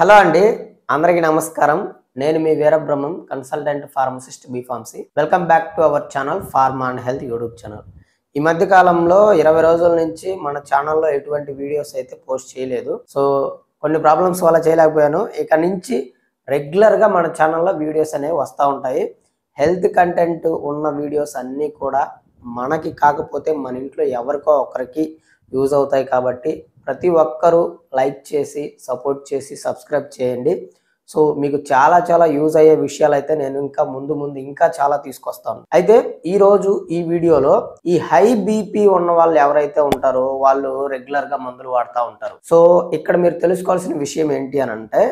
Hello అండి, అందరికీ నమస్కారం. నేను మీ Veerabrahmam, consultant pharmacist B Pharmacy. Welcome back to our channel Pharma and Health YouTube channel. ఈ మధ్య కాలంలో 20 రోజుల నుంచి మన ఛానల్లో ఎటువంటి వీడియోస్ అయితే పోస్ట్ చేయలేదు. సో కొన్ని ప్రాబ్లమ్స్ వల్ల చేయలేకపోయాను. ఇక నుంచి రెగ్యులర్గా మన ఛానల్లో వీడియోస్ అనేవి వస్తూ ఉంటాయి. హెల్త్ కంటెంట్ ఉన్న వీడియోస్ అన్నీ కూడా మనకి కాకపోతే మన ఇంట్లో ఎవరికో ఒకరికి యూజ్ అవుతాయి. కాబట్టి ప్రతి ఒక్కరూ లైక్ చేసి సపోర్ట్ చేసి సబ్స్క్రైబ్ చేయండి. సో మీకు చాలా యూజ్ అయ్యే విషయాలు అయితే నేను ఇంకా ముందు ఇంకా చాలా తీసుకొస్తాను. అయితే ఈరోజు ఈ వీడియోలో ఈ హై బీపీ ఉన్న వాళ్ళు ఎవరైతే ఉంటారో వాళ్ళు రెగ్యులర్గా మందులు వాడుతూ ఉంటారు. సో ఇక్కడ మీరు తెలుసుకోవాల్సిన విషయం ఏంటి అని అంటే,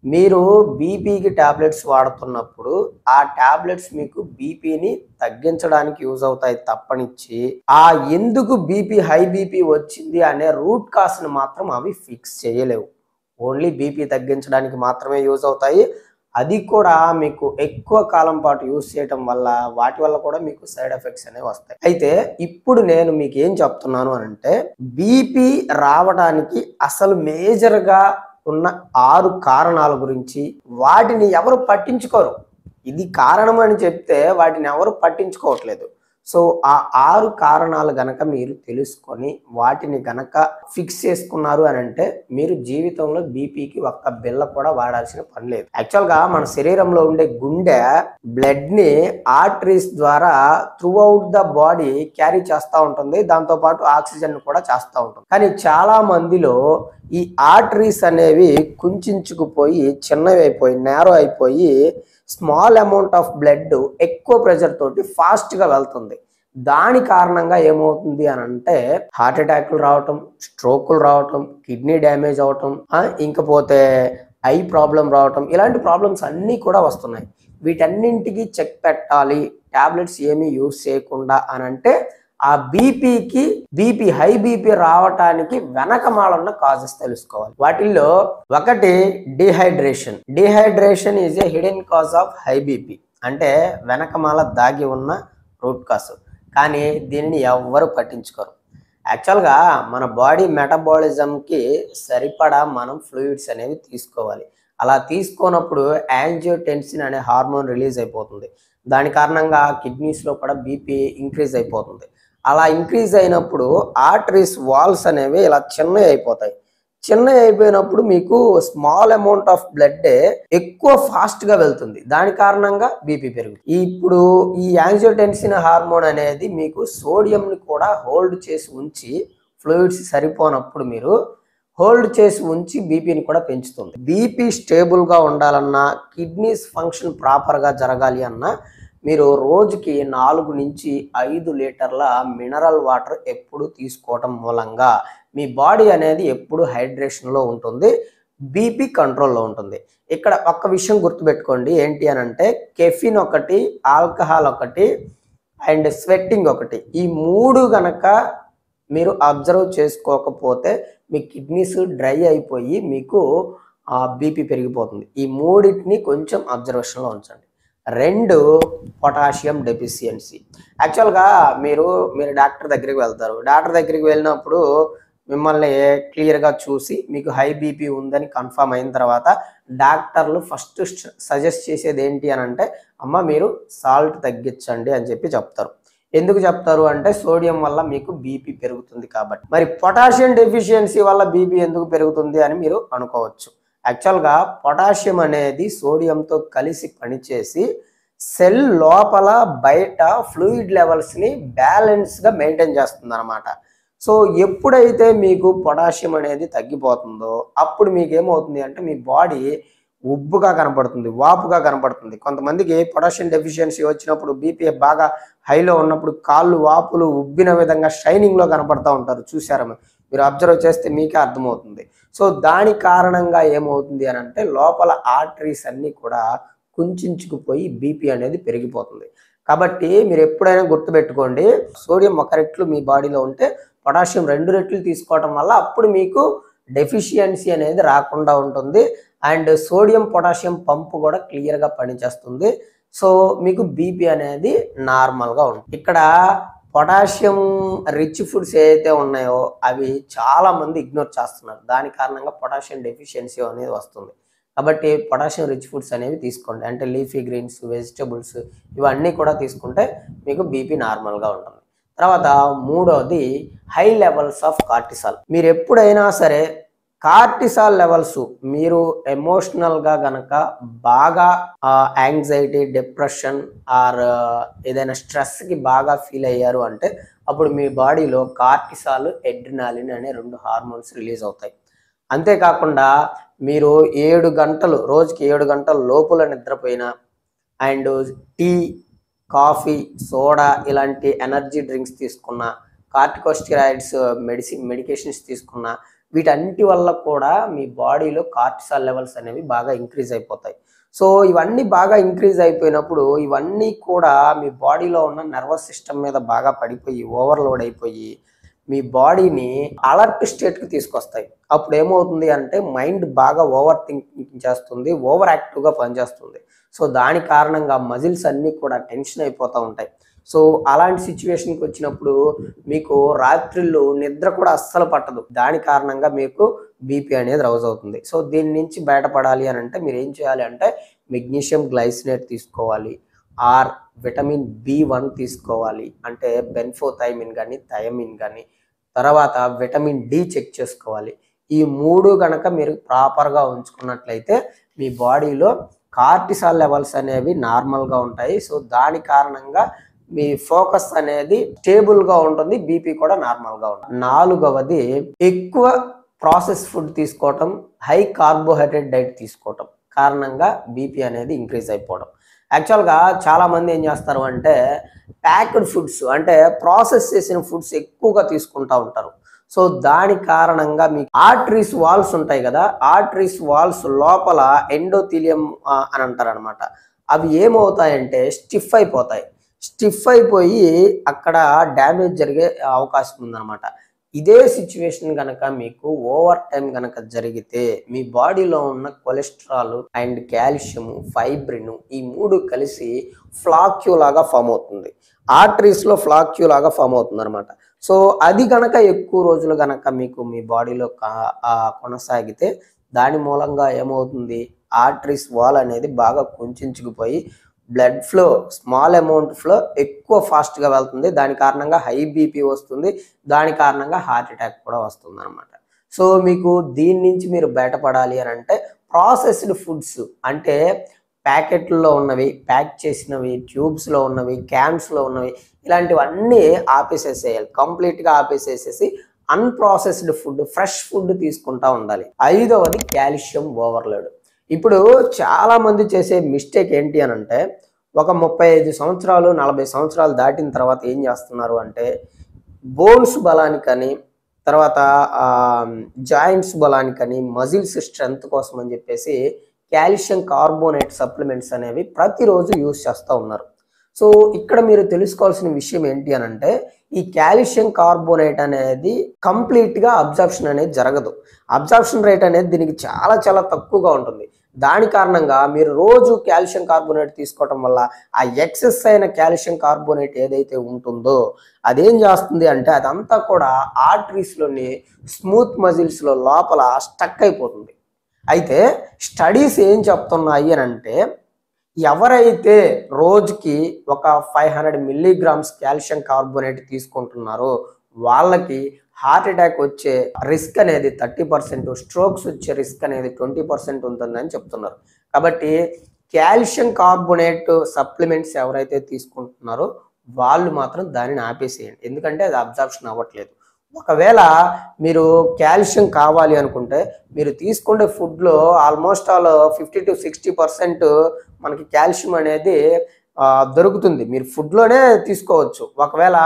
మీరు బీపీకి ట్యాబ్లెట్స్ వాడుతున్నప్పుడు ఆ ట్యాబ్లెట్స్ మీకు బీపీని తగ్గించడానికి యూజ్ అవుతాయి తప్పనిచ్చి ఆ ఎందుకు హై బీపీ వచ్చింది అనే రూట్ కాస్ని మాత్రం అవి ఫిక్స్ చేయలేవు. ఓన్లీ బీపీ తగ్గించడానికి మాత్రమే యూజ్ అవుతాయి. అది కూడా మీకు ఎక్కువ కాలం పాటు యూజ్ చేయటం వల్ల వాటి వల్ల కూడా మీకు సైడ్ ఎఫెక్ట్స్ అనేవి వస్తాయి. అయితే ఇప్పుడు నేను మీకు ఏం చెప్తున్నాను అని అంటే, బీపీ రావడానికి అసలు మేజర్గా ఉన్న 6 కారణాల గురించి, వాటిని ఎవరు పట్టించుకోరు. ఇది కారణం అని చెప్తే వాటిని ఎవరు పట్టించుకోవట్లేదు. సో ఆ 6 కారణాలు గనక మీరు తెలుసుకొని వాటిని గనక ఫిక్స్ చేసుకున్నారు అని అంటే మీరు జీవితంలో బీపీకి ఒక్క బిళ్ళ కూడా వాడాల్సిన పని లేదు. యాక్చువల్గా మన శరీరంలో ఉండే గుండె బ్లడ్ ని ఆర్టరీస్ ద్వారా through out the body carry చేస్తూ ఉంటుంది. దాంతో పాటు ఆక్సిజన్ కూడా చేస్తూ ఉంటుంది. కానీ చాలా మందిలో ఈ ఆర్టరీస్ అనేవి కుంచుకుపోయి చిన్నవి అయిపోయి నేరో అయిపోయి స్మాల్ అమౌంట్ ఆఫ్ బ్లడ్ ఎక్కువ ప్రెషర్ తోటి ఫాస్ట్ గా వెళ్తుంది. దాని కారణంగా ఏమవుతుంది అని అంటే హార్ట్ అటాక్లు రావటం, స్ట్రోకులు రావటం, కిడ్నీ డ్యామేజ్ అవటం, ఇంకపోతే ఐ ప్రాబ్లం రావటం, ఇలాంటి ప్రాబ్లమ్స్ అన్నీ కూడా వస్తున్నాయి. వీటన్నింటికి చెక్ పెట్టాలి టాబ్లెట్స్ ఏమీ యూజ్ చేయకుండా అని అంటే ఆ హై బీపీ రావటానికి వెనకమాలన్న కాజెస్ తెలుసుకోవాలి. వాటిల్లో ఒకటి dehydration is a hidden cause of high BP. అంటే వెనకమాల దాగి ఉన్న రూట్ కాజ్, కానీ దీనిని ఎవ్వరు పట్టించుకోరు. యాక్చువల్గా మన బాడీ మెటబాలిజంకి సరిపడా మనం ఫ్లూయిడ్స్ అనేవి తీసుకోవాలి. అలా తీసుకోనప్పుడు యాంజియోటెన్సిన్ అనే హార్మోన్ రిలీజ్ అయిపోతుంది. దాని కారణంగా కిడ్నీస్లో కూడా బీపీ ఇంక్రీజ్ అయిపోతుంది. అలా ఇంక్రీజ్ అయినప్పుడు ఆర్టరీస్ వాల్స్ అనేవి ఇలా చిన్నవి అయిపోయినప్పుడు మీకు స్మాల్ అమౌంట్ ఆఫ్ బ్లడ్ ఎక్కువ ఫాస్ట్ గా వెళ్తుంది. దాని కారణంగా బీపీ పెరుగుతుంది. ఇప్పుడు ఈ యాంజియోటెన్సిన్ హార్మోన్ అనేది మీకు సోడియం ని కూడా హోల్డ్ చేసి ఉంచి, ఫ్లూయిడ్స్ సరిపోనప్పుడు మీరు హోల్డ్ చేసి ఉంచి బీపీని కూడా పెంచుతుంది. బీపీ స్టేబుల్ గా ఉండాలన్నా, కిడ్నీస్ ఫంక్షన్ ప్రాపర్ గా జరగాలి అన్నా మీరు రోజుకి 4 నుంచి 5 లీటర్ల మినరల్ వాటర్ ఎప్పుడు తీసుకోవటం మూలంగా మీ బాడీ అనేది ఎప్పుడు హైడ్రేషన్లో ఉంటుంది, బీపీ కంట్రోల్లో ఉంటుంది. ఇక్కడ ఒక్క విషయం గుర్తుపెట్టుకోండి, ఏంటి అని అంటే కెఫిన్ ఒకటి, ఆల్కహాల్ ఒకటి అండ్ స్వెట్టింగ్ ఒకటి. ఈ 3 గనక మీరు అబ్జర్వ్ చేసుకోకపోతే మీ కిడ్నీస్ డ్రై అయిపోయి మీకు బీపీ పెరిగిపోతుంది. ఈ 3టిని కొంచెం అబ్జర్వేషన్లో ఉంచండి. 2 పొటాషియం డెఫిషియన్సీ. యాక్చువల్గా మీరు డాక్టర్ దగ్గరికి వెళ్తారు. డాక్టర్ దగ్గరికి వెళ్ళినప్పుడు మిమ్మల్ని క్లియర్గా చూసి మీకు హై బీపీ ఉందని కన్ఫర్మ్ అయిన తర్వాత డాక్టర్లు ఫస్ట్ సజెస్ట్ చేసేది ఏంటి అని అంటే, అమ్మ మీరు సాల్ట్ తగ్గించండి అని చెప్పి చెప్తారు. ఎందుకు చెప్తారు అంటే సోడియం వల్ల మీకు బీపీ పెరుగుతుంది కాబట్టి. మరి పొటాషియం డెఫిషియన్సీ వల్ల బీపీ ఎందుకు పెరుగుతుంది అని మీరు అనుకోవచ్చు. యాక్చువల్గా పొటాషియం అనేది సోడియంతో కలిసి పనిచేసి సెల్ లోపల బయట ఫ్లూయిడ్ లెవెల్స్ని బ్యాలెన్స్గా మెయింటైన్ చేస్తుంది అనమాట. సో ఎప్పుడైతే మీకు పొటాషియం అనేది తగ్గిపోతుందో అప్పుడు మీకు ఏమవుతుంది అంటే మీ బాడీ ఉబ్బుగా కనపడుతుంది, వాపుగా కనపడుతుంది. కొంతమందికి పొటాషియం డెఫిషియన్సీ వచ్చినప్పుడు బీపీ బాగా హైలో ఉన్నప్పుడు కాళ్ళు వాపులు ఉబ్బిన విధంగా షైనింగ్లో కనపడుతూ ఉంటారు. చూసారా? మీరు అబ్జర్వ్ చేస్తే మీకే అర్థమవుతుంది. సో దాని కారణంగా ఏమవుతుంది అని అంటే లోపల ఆర్టరీస్ అన్నీ కూడా కుంచుకుపోయి బీపీ అనేది పెరిగిపోతుంది. కాబట్టి మీరు ఎప్పుడైనా గుర్తుపెట్టుకోండి, సోడియం 1 రెట్లు మీ బాడీలో ఉంటే పొటాషియం 2 రెట్లు తీసుకోవటం వల్ల అప్పుడు మీకు డెఫిషియన్సీ అనేది రాకుండా ఉంటుంది. అండ్ సోడియం పొటాషియం పంపు కూడా క్లియర్గా పనిచేస్తుంది. సో మీకు బీపీ అనేది నార్మల్గా ఉంటుంది. ఇక్కడ పొటాషియం రిచ్ ఫుడ్స్ ఏవైతే ఉన్నాయో అవి చాలా మంది ఇగ్నోర్ చేస్తున్నారు. దాని కారణంగా పొటాషియం డెఫిషియన్సీ అనేది వస్తుంది. కాబట్టి పొటాషియం రిచ్ ఫుడ్స్ అనేవి తీసుకోండి. అంటే లీఫీ గ్రీన్స్, వెజిటబుల్స్ ఇవన్నీ కూడా తీసుకుంటే మీకు బీపీ నార్మల్గా ఉంటుంది. తర్వాత మూడోది హై లెవెల్స్ ఆఫ్ కార్టిసాల్. మీరు ఎప్పుడైనా సరే కార్టిసాల్ లెవెల్స్ మీరు ఎమోషనల్గా గనక బాగా యాంగ్జైటీ, డిప్రెషన్ ఆర్ ఏదైనా స్ట్రెస్కి బాగా ఫీల్ అయ్యారు అంటే అప్పుడు మీ బాడీలో కార్టిసాల్, ఎడ్రినాలిన్ అనే 2 హార్మోన్స్ రిలీజ్ అవుతాయి. అంతేకాకుండా మీరు 7 గంటలు రోజుకి 7 గంటల లోపల నిద్రపోయినా అండ్ టీ, కాఫీ, సోడా ఇలాంటి ఎనర్జీ డ్రింక్స్ తీసుకున్న, కార్టికోస్టెరాయిడ్స్ మెడికేషన్స్ తీసుకున్న వీటన్నిటి వల్ల కూడా మీ బాడీలో కార్టిసాల్ లెవెల్స్ అనేవి బాగా ఇంక్రీజ్ అయిపోతాయి. సో ఇవన్నీ బాగా ఇంక్రీజ్ అయిపోయినప్పుడు ఇవన్నీ కూడా మీ బాడీలో ఉన్న నర్వస్ సిస్టమ్ మీద బాగా పడిపోయి ఓవర్లోడ్ అయిపోయి మీ బాడీని అలర్ట్ స్టేట్కి తీసుకొస్తాయి. అప్పుడు ఏమవుతుంది అంటే మైండ్ బాగా ఓవర్ థింకింగ్ చేస్తుంది, ఓవర్ యాక్టివ్గా పనిచేస్తుంది. సో దాని కారణంగా మజిల్స్ అన్నీ కూడా టెన్షన్ అయిపోతూ ఉంటాయి. సో అలాంటి సిచ్యువేషన్కి వచ్చినప్పుడు మీకు రాత్రిళ్ళు నిద్ర కూడా అస్సలు పట్టదు. దాని కారణంగా మీకు బీపీ అనేది రైజ్ అవుతుంది. సో దీని నుంచి బయటపడాలి అని అంటే మీరు ఏం చేయాలి అంటే మెగ్నీషియం గ్లైసినేట్ తీసుకోవాలి, ఆర్ విటమిన్ B1 తీసుకోవాలి, అంటే బెన్ఫోథైమిన్ కానీ థైమిన్ కానీ, తర్వాత విటమిన్ D చెక్ చేసుకోవాలి. ఈ 3 గనక మీరు ప్రాపర్గా ఉంచుకున్నట్లయితే మీ బాడీలో కార్టిసాల్ లెవెల్స్ అనేవి నార్మల్గా ఉంటాయి. సో దాని కారణంగా మీ ఫోకస్ అనేది స్టేబుల్గా ఉంటుంది, బీపీ కూడా నార్మల్గా ఉంటుంది. 4వది ఎక్కువ ప్రాసెస్ ఫుడ్ తీసుకోవటం, హై కార్బోహైడ్రేట్ డైట్ తీసుకోవటం కారణంగా బీపీ అనేది ఇంక్రీజ్ అయిపోవడం. యాక్చువల్గా చాలామంది ఏం చేస్తారు అంటే ప్యాక్డ్ ఫుడ్స్ అంటే ప్రాసెస్ చేసిన ఫుడ్స్ ఎక్కువగా తీసుకుంటూ ఉంటారు. సో దాని కారణంగా మీకు ఆర్టరీస్ వాల్స్ ఉంటాయి కదా, ఆర్టరీస్ వాల్స్ లోపల ఎండోథీలియం అని అంటారు అనమాట. అవి ఏమవుతాయంటే స్టిఫ్ అయిపోతాయి. స్టిఫ్ అయిపోయి అక్కడ డ్యామేజ్ జరిగే అవకాశం ఉందన్నమాట. ఇదే సిచ్యువేషన్ కనుక మీకు ఓవర్ టైం కనుక జరిగితే మీ బాడీలో ఉన్న కొలెస్ట్రాల్ అండ్ కాల్షియం, ఫైబ్రిన్ ఈ 3 కలిసి ఫ్లాక్యూ లాగా ఫామ్ అవుతుంది. ఆర్టరీస్లో ఫ్లాక్యూ లాగా ఫామ్ అవుతుంది అనమాట. సో అది కనుక ఎక్కువ రోజులు కనుక మీకు మీ బాడీలో కొనసాగితే దాని మూలంగా ఏమవుతుంది, ఆర్టరీస్ వాల్ అనేది బాగా కుంచుకుపోయి blood flow, small amount flow ఎక్కువ ఫాస్ట్గా వెళ్తుంది. దాని కారణంగా హై బీపీ వస్తుంది, దాని కారణంగా హార్ట్ అటాక్ కూడా వస్తుంది అనమాట. సో మీకు దీని నుంచి మీరు బయటపడాలి అని అంటే ప్రాసెస్డ్ ఫుడ్స్ అంటే ప్యాకెట్లో ఉన్నవి, ప్యాక్ చేసినవి, ట్యూబ్స్లో ఉన్నవి, క్యాన్స్లో ఉన్నవి ఇలాంటివన్నీ ఆపేసేసేయాలి. కంప్లీట్గా ఆపేసేసేసి అన్ప్రాసెస్డ్ ఫుడ్, ఫ్రెష్ ఫుడ్ తీసుకుంటూ ఉండాలి. 5వది కాల్షియం ఓవర్లోడ్. ఇప్పుడు చాలామంది చేసే మిస్టేక్ ఏంటి అని అంటే ఒక 35 సంవత్సరాలు 40 సంవత్సరాలు దాటిన తర్వాత ఏం చేస్తున్నారు అంటే బోన్స్ బలానికని, తర్వాత జాయింట్స్ బలానికని, మజిల్స్ స్ట్రెంగ్త్ కోసం అని చెప్పేసి కాల్షియం కార్బోనేట్ సప్లిమెంట్స్ అనేవి ప్రతిరోజు యూజ్ చేస్తూ ఉన్నారు. సో ఇక్కడ మీరు తెలుసుకోవాల్సిన విషయం ఏంటి అని అంటే ఈ కాల్షియం కార్బోనేట్ అనేది కంప్లీట్గా అబ్జార్ప్షన్ అనేది జరగదు. అబ్జార్ప్షన్ రేట్ అనేది దీనికి చాలా చాలా తక్కువగా ఉంటుంది. దాని కారణంగా మీరు రోజు కాల్షియం కార్బోనేట్ తీసుకోవటం వల్ల ఆ ఎక్సెస్ అయిన కాల్షియం కార్బోనేట్ ఏదైతే ఉంటుందో అదేం చేస్తుంది అంటే అదంతా కూడా ఆర్టరీస్లోని స్మూత్ మజిల్స్లో లోపల స్టక్ అయిపోతుంది. అయితే స్టడీస్ ఏం చెప్తున్నాయి అని అంటే ఎవరైతే రోజుకి ఒక 500 మిల్లీగ్రామ్స్ కాల్షియం కార్బోనేట్ తీసుకుంటున్నారో వాళ్ళకి హార్ట్ అటాక్ వచ్చే రిస్క్ అనేది 30%, స్ట్రోక్స్ వచ్చే రిస్క్ అనేది 20% ఉంటుందని చెప్తున్నారు. కాబట్టి కాల్షియం కార్బోనేట్ సప్లిమెంట్స్ ఎవరైతే తీసుకుంటున్నారో వాళ్ళు మాత్రం దానిని ఆపేసేయండి, ఎందుకంటే అది అబ్జార్ప్షన్ అవ్వట్లేదు. ఒకవేళ మీరు కాల్షియం కావాలి అనుకుంటే మీరు తీసుకునే ఫుడ్లో ఆల్మోస్ట్ ఆల్ 50 to 60% మనకి కాల్షియం అనేది దొరుకుతుంది. మీరు ఫుడ్లోనే తీసుకోవచ్చు. ఒకవేళ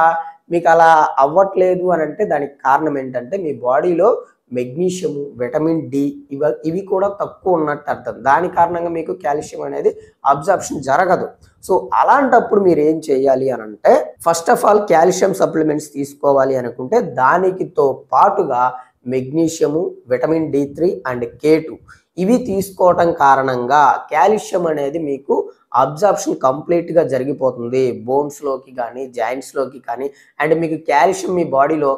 మీకు అలా అవ్వట్లేదు అని అంటే దానికి కారణం ఏంటంటే మీ బాడీలో మెగ్నీషియం, విటమిన్ D ఇవి కూడా తక్కువ ఉన్నట్టు అర్థం. దాని కారణంగా మీకు కాల్షియం అనేది అబ్జార్ప్షన్ జరగదు. సో అలాంటప్పుడు మీరు ఏం చేయాలి అని అంటే first of all calcium supplements తీసుకోవాలి అనుకుంటే దానికితో పాటుగా magnesium, vitamin D3 and K2 ఇవి తీసుకోవటం కారణంగా కాల్షియం అనేది మీకు అబ్జార్ప్షన్ కంప్లీట్గా జరిగిపోతుంది. బోన్స్లోకి కానీ జాయింట్స్లోకి కానీ అండ్ మీకు కాల్షియం మీ బాడీలో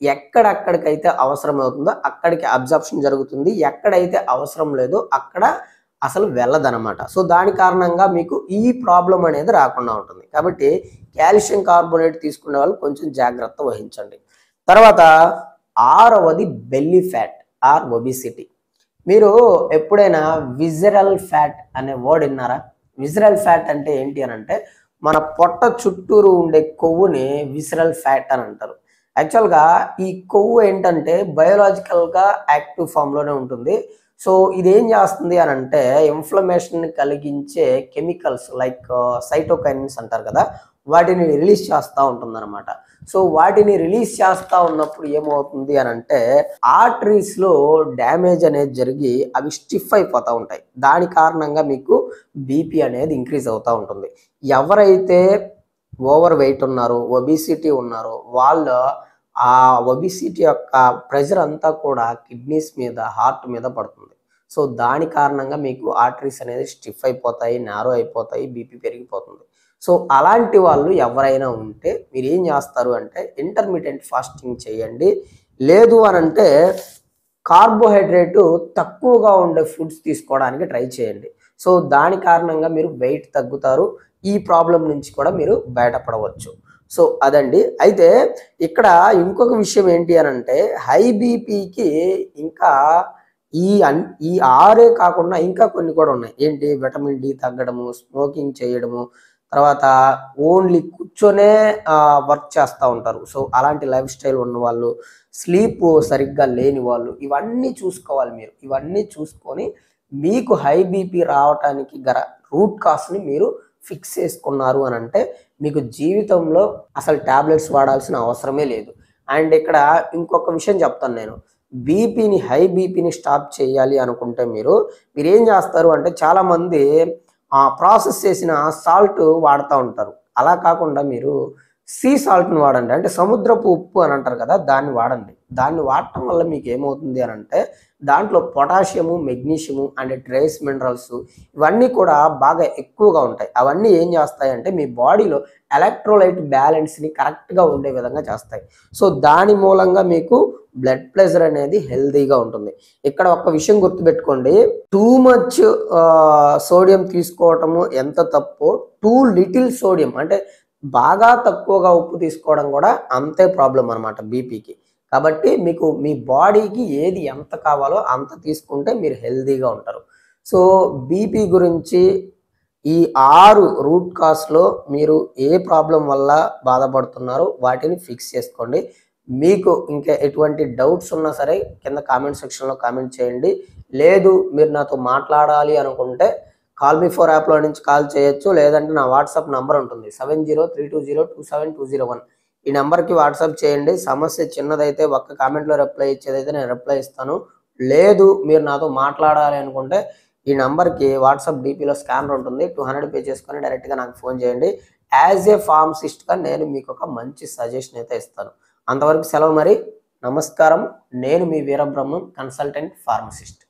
ఎక్కడెక్కడికైతే అవసరం అవుతుందో అక్కడికి అబ్జార్ప్షన్ జరుగుతుంది. ఎక్కడైతే అవసరం లేదో అక్కడ అసలు వెళ్ళదనమాట. సో దాని కారణంగా మీకు ఈ ప్రాబ్లం అనేది రాకుండా ఉంటుంది. కాబట్టి కాల్షియం కార్బోనేట్ తీసుకునే వాళ్ళు కొంచెం జాగ్రత్త వహించండి. తర్వాత ఆరవది బెల్లీ ఫ్యాట్ ఆర్ ఒబిసిటీ. మీరు ఎప్పుడైనా విజరల్ ఫ్యాట్ అనే వర్డ్ విన్నారా? విజరల్ ఫ్యాట్ అంటే ఏంటి అని అంటే మన పొట్ట చుట్టూరు ఉండే కొవ్వుని విజరల్ ఫ్యాట్ అని అంటారు. యాక్చువల్గా ఈ కొవ్వు ఏంటంటే బయోలాజికల్గా యాక్టివ్ ఫామ్లోనే ఉంటుంది. సో ఇదేం చేస్తుంది అని అంటే ఇన్ఫ్లమేషన్ కలిగించే కెమికల్స్ లైక్ సైటోకైనిన్స్ అంటారు కదా, వాటిని రిలీజ్ చేస్తూ ఉంటుంది అనమాట. సో వాటిని రిలీజ్ చేస్తూ ఉన్నప్పుడు ఏమవుతుంది అని అంటే ఆర్టరీస్లో డ్యామేజ్ అనేది జరిగి అవి స్టిఫ్ అయిపోతూ ఉంటాయి. దాని కారణంగా మీకు బీపీ అనేది ఇంక్రీజ్ అవుతూ ఉంటుంది. ఎవరైతే ఓవర్ వెయిట్ ఉన్నారో, ఒబిసిటీ ఉన్నారో వాళ్ళు ఆ ఒబిసిటీ యొక్క ప్రెషర్ అంతా కూడా కిడ్నీస్ మీద, హార్ట్ మీద పడుతుంది. సో దాని కారణంగా మీకు ఆర్టరీస్ అనేది స్టిఫ్ అయిపోతాయి, నారో అయిపోతాయి, బీపీ పెరిగిపోతుంది. సో అలాంటి వాళ్ళు ఎవరైనా ఉంటే మీరు ఏం చేస్తారు అంటే ఇంటర్మీడియట్ ఫాస్టింగ్ చేయండి. లేదు అని అంటే కార్బోహైడ్రేట్ తక్కువగా ఉండే ఫుడ్స్ తీసుకోవడానికి ట్రై చేయండి. సో దాని కారణంగా మీరు వెయిట్ తగ్గుతారు. ఈ ప్రాబ్లం నుంచి కూడా మీరు బయటపడవచ్చు. సో అదండి. అయితే ఇక్కడ ఇంకొక విషయం ఏంటి అని అంటే హై బీపీకి ఇంకా ఈ ఆరే కాకుండా ఇంకా కొన్ని కూడా ఉన్నాయి. ఏంటి? విటమిన్ డి తగ్గడము, స్మోకింగ్ చేయడము, తర్వాత ఓన్లీ కూర్చొనే వర్క్ చేస్తూ ఉంటారు. సో అలాంటి లైఫ్ స్టైల్ ఉన్న వాళ్ళు, స్లీప్ సరిగ్గా లేని వాళ్ళు, ఇవన్నీ చూసుకోవాలి మీరు. ఇవన్నీ చూసుకొని మీకు హై బీపీ రావటానికి రూట్ కాస్ని మీరు ఫిక్స్ చేసుకున్నారు అని అంటే మీకు జీవితంలో అసలు టాబ్లెట్స్ వాడాల్సిన అవసరమే లేదు. అండ్ ఇక్కడ ఇంకొక విషయం చెప్తాను నేను. హై బీపీని స్టాప్ చేయాలి అనుకుంటే మీరేం చేస్తారు అంటే చాలామంది ప్రాసెస్ చేసిన సాల్ట్ వాడుతూ ఉంటారు. అలా కాకుండా మీరు సీ సాల్ట్ని వాడండి. అంటే సముద్రపు ఉప్పు అని అంటారు కదా, దాన్ని వాడండి. దాన్ని వాడటం వల్ల మీకు ఏమవుతుంది అని అంటే దాంట్లో potassium, magnesium and trace minerals ఇవన్నీ కూడా బాగా ఎక్కువగా ఉంటాయి. అవన్నీ ఏం చేస్తాయంటే మీ బాడీలో ఎలక్ట్రోలైట్ బ్యాలెన్స్ని కరెక్ట్గా ఉండే విధంగా చేస్తాయి. సో దాని మూలంగా మీకు బ్లడ్ ప్రెషర్ అనేది హెల్తీగా ఉంటుంది. ఇక్కడ ఒక విషయం గుర్తుపెట్టుకోండి, టూ మచ్ సోడియం తీసుకోవటము ఎంత తప్పో, టూ లిటిల్ సోడియం అంటే బాగా తక్కువగా ఉప్పు తీసుకోవడం కూడా అంతే ప్రాబ్లం అనమాట బీపీకి. కాబట్టి మీకు మీ బాడీకి ఏది ఎంత కావాలో అంత తీసుకుంటే మీరు హెల్తీగా ఉంటారు. సో బీపీ గురించి ఈ 6 రూట్ కాస్లో మీరు ఏ ప్రాబ్లం వల్ల బాధపడుతున్నారో వాటిని ఫిక్స్ చేసుకోండి. మీకు ఇంకా ఎటువంటి డౌట్స్ ఉన్నా సరే కింద కామెంట్ సెక్షన్లో కామెంట్ చేయండి. లేదు మీరు నాతో మాట్లాడాలి అనుకుంటే కాల్ మీ ఫోర్ యాప్లో నుంచి కాల్ చేయొచ్చు. లేదంటే నా వాట్సాప్ నంబర్ ఉంటుంది 7032027201. ఈ నెంబర్కి వాట్సాప్ చేయండి. సమస్య చిన్నదైతే ఒక్క కామెంట్లో రిప్లై ఇచ్చేదైతే నేను రిప్లై ఇస్తాను. లేదు మీరు నాతో మాట్లాడాలి అనుకుంటే ఈ నెంబర్కి వాట్సాప్ డీపీలో స్కానర్ ఉంటుంది, 200 పే చేసుకొని డైరెక్ట్గా నాకు ఫోన్ చేయండి. యాజ్ ఏ ఫార్మసిస్ట్గా నేను మీకు ఒక మంచి సజెషన్ అయితే ఇస్తాను. అంతవరకు సెలవు మరి. నమస్కారం. నేను మీ వీరబ్రహ్మం, కన్సల్టెంట్ ఫార్మసిస్ట్.